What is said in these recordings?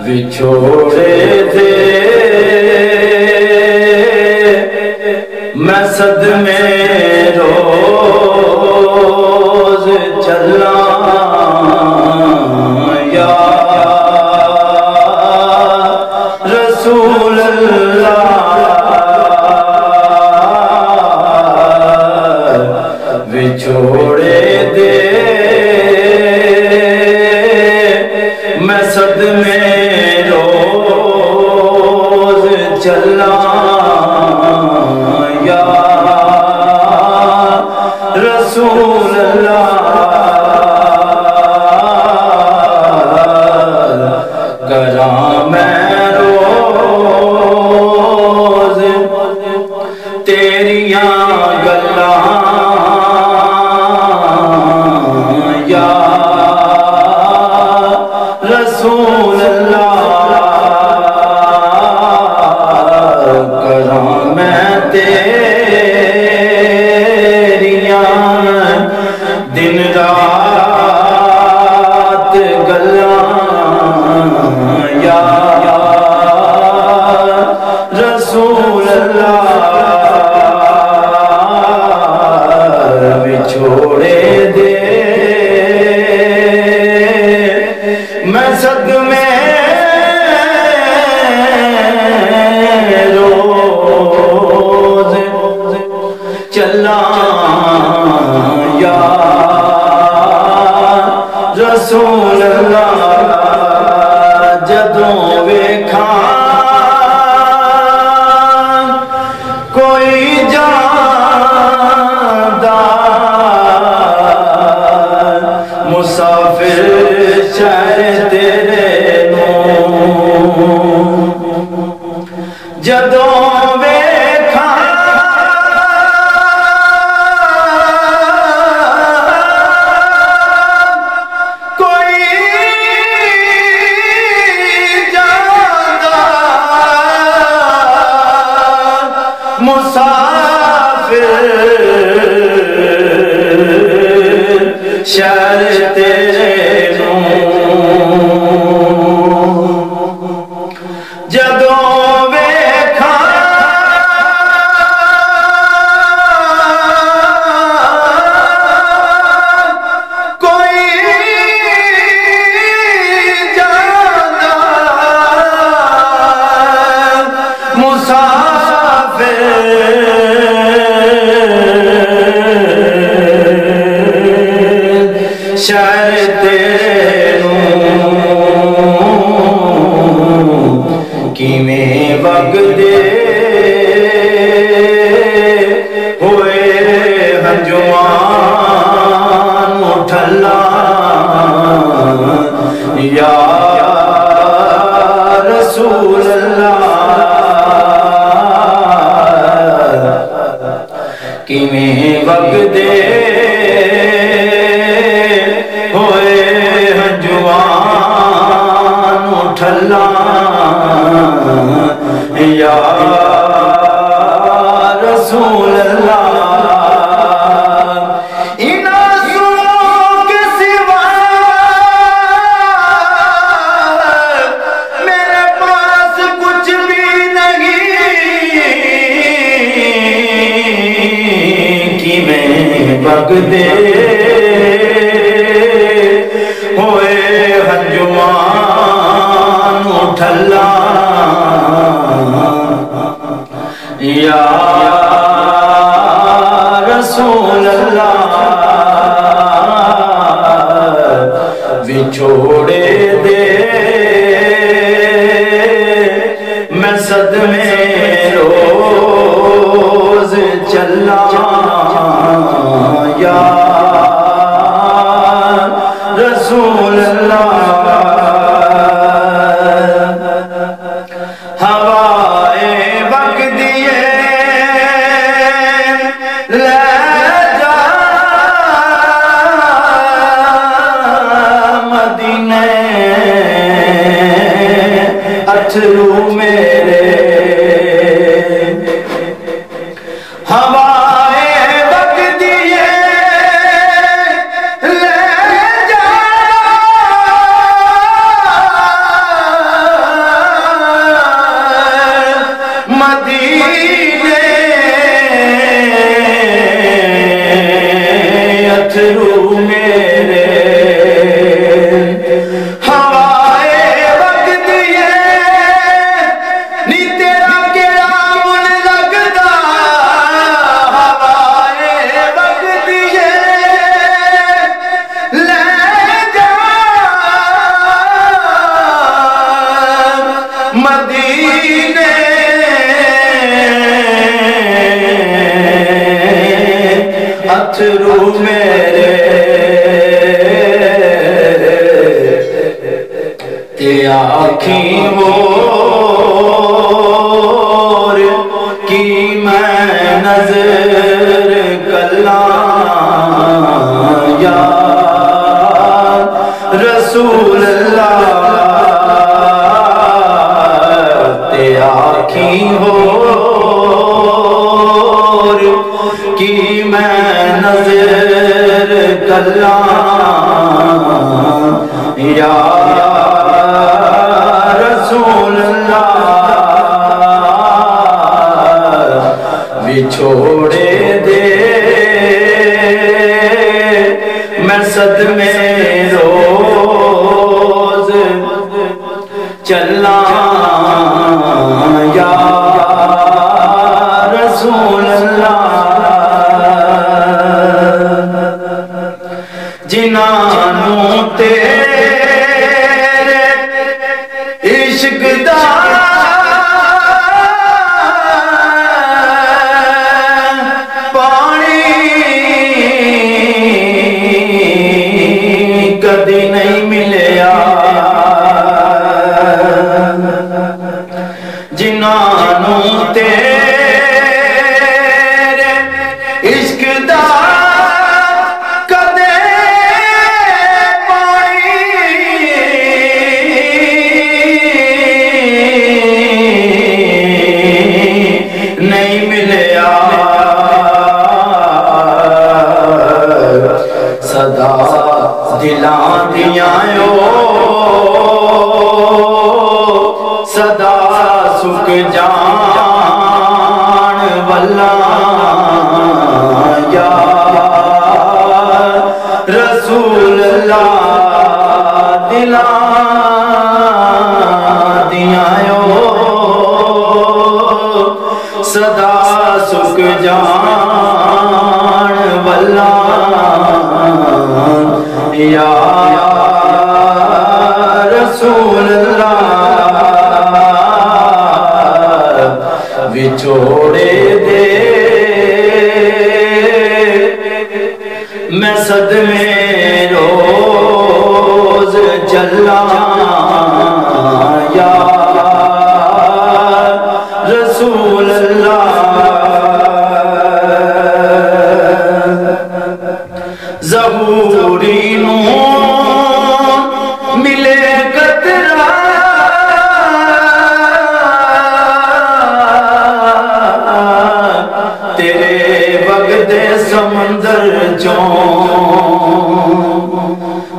وچھوڑے دے میں صدمے روز چلا یا رسول اللہ وچھوڑے دے میں صدمے روز چلا یا رسول اللہ کراں میں روز تیریاں گلاں یا رسول اللہ کراں میں تیریاں دن رات گلاں یا رسول اللہ وچھوڑے دے میں صدمے روز چلا یا رسول اللہ جدوں ویکھاں کوئی جاندار مسافر شہر تیرے نوں جدوں ویکھاں کوئی جاندار مسافر شہر تیرے نوں جدوں ویکھاں کوئی جاندار مسافر شہر تیرے نوں کیویں وگدے ہوئے ہنجواں ٹھلا یا رسول اللہ کیویں وگدے ہوئے ہنجواں ٹھلا یا رسول اللہ ان آنسوؤں کے سوا میرے پاس کچھ بھی نہیں کیویں وگدے ہوئے ہنجواں ٹھلا یا رسول اللہ وچھوڑے دے میں صدمے روز چلا یا رسول اللہ ہوائیں بک دیے لے جا مدینے اتھرو میرے ہوائیں بک دیے لے آنکھیں اور کی میں نظر کلاں یا رسول اللہ تے آنکھیں اور کی میں نظر کلاں یا رسول اللہ بچھوڑے دے میں صدمے روز چلاں یا رسول اللہ جنانوں تیرے عشق دا پانی کدی نہیں ملیا جنانوں تیرے عشق دا صدا دلاں دیاں صدا سک جان واللہ یا رسول اللہ دلاں دیاں صدا سک جان واللہ یا رسول اللہ بچھوڑے دے میں صدمے روز چلاں یا رسول اللہ ظہوری نور ملے قطرہ تیرے وقت سمندر چوں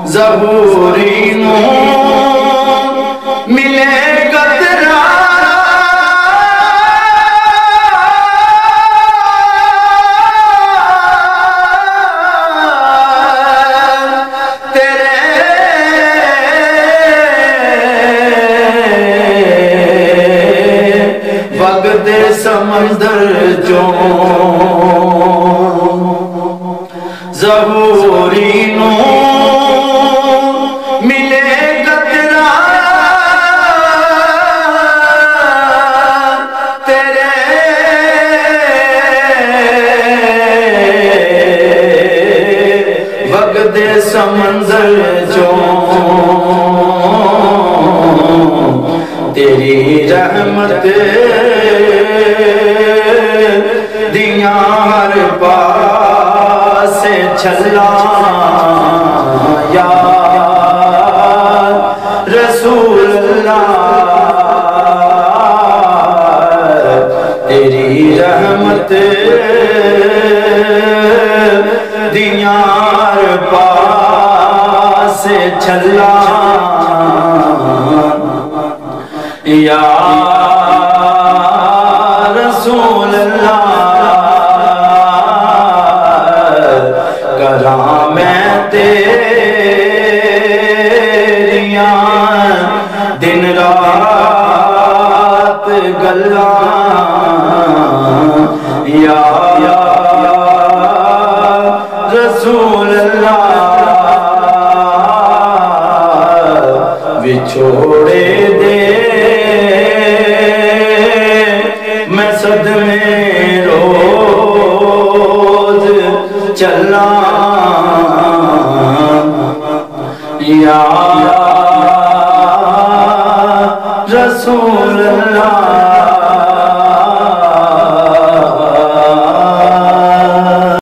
ظہوری نور ملے قطرہ وقت سمندر جو ظہوری نور ملے قطرہ تیرے وقت سمندر جو تیری رحمت دیاں ہر پاس چھلاں یا رسول اللہ تیری رحمت دیاں ہر پاس چھلاں یا رسول اللہ کراں میں تیریاں دن رات گلاں یا رسول اللہ بچھوڑے دے میں صدمے روز چلاں یا